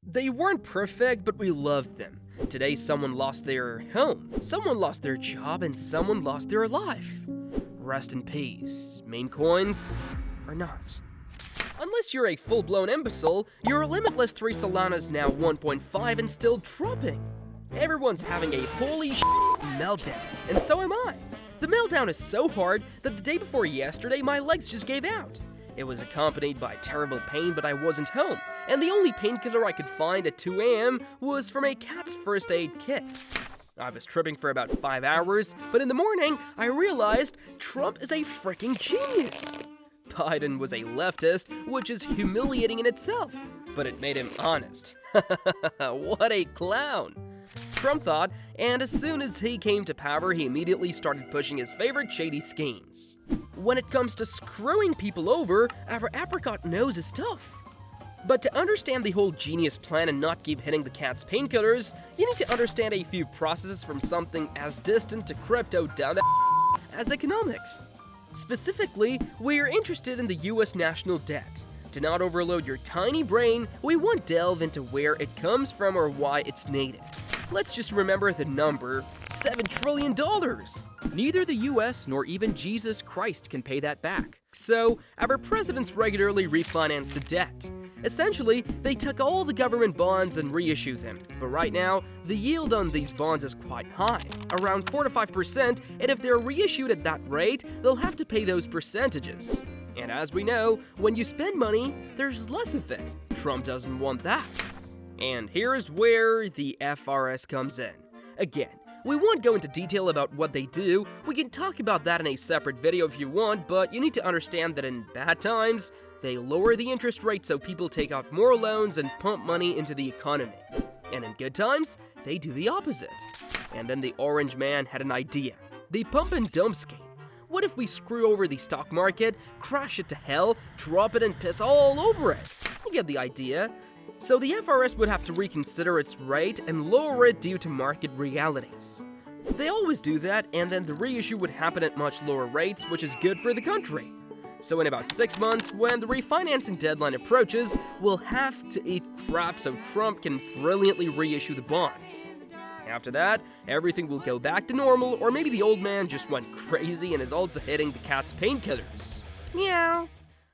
They weren't perfect, but we loved them. Today, someone lost their home, someone lost their job, and someone lost their life. Rest in peace, Memecoins, or not. Unless you're a full-blown imbecile, your Limitless 3 Solana is now 1.5 and still dropping. Everyone's having a holy meltdown, and so am I. The meltdown is so hard that the day before yesterday, my legs just gave out. It was accompanied by terrible pain, but I wasn't home, and the only painkiller I could find at 2 AM was from a cat's first aid kit. I was tripping for about 5 hours, but in the morning, I realized Trump is a freaking genius. Biden was a leftist, which is humiliating in itself, but it made him honest. What a clown. Trump thought, and as soon as he came to power, he immediately started pushing his favorite shady schemes. When it comes to screwing people over, our apricot knows his stuff. But to understand the whole genius plan and not keep hitting the cat's painkillers, you need to understand a few processes from something as distant to crypto down as economics. Specifically, we're interested in the US national debt. To not overload your tiny brain, we won't delve into where it comes from or why it's needed. Let's just remember the number, $7 trillion. Neither the US nor even Jesus Christ can pay that back. So, our presidents regularly refinance the debt. Essentially, they took all the government bonds and reissued them. But right now, the yield on these bonds is quite high, around 4 to 5%, and if they're reissued at that rate, they'll have to pay those percentages. And as we know, when you spend money, there's less of it. Trump doesn't want that. And here's where the FRS comes in. Again, we won't go into detail about what they do, we can talk about that in a separate video if you want, but you need to understand that in bad times, they lower the interest rate so people take out more loans and pump money into the economy. And in good times, they do the opposite. And then the orange man had an idea. The pump and dump scheme. What if we screw over the stock market, crash it to hell, drop it and piss all over it? You get the idea. So the FRS would have to reconsider its rate and lower it due to market realities. They always do that, and then the reissue would happen at much lower rates, which is good for the country. So in about 6 months, when the refinancing deadline approaches, we'll have to eat crap so Trump can brilliantly reissue the bonds. After that, everything will go back to normal, or maybe the old man just went crazy and is also hitting the cat's painkillers. Meow.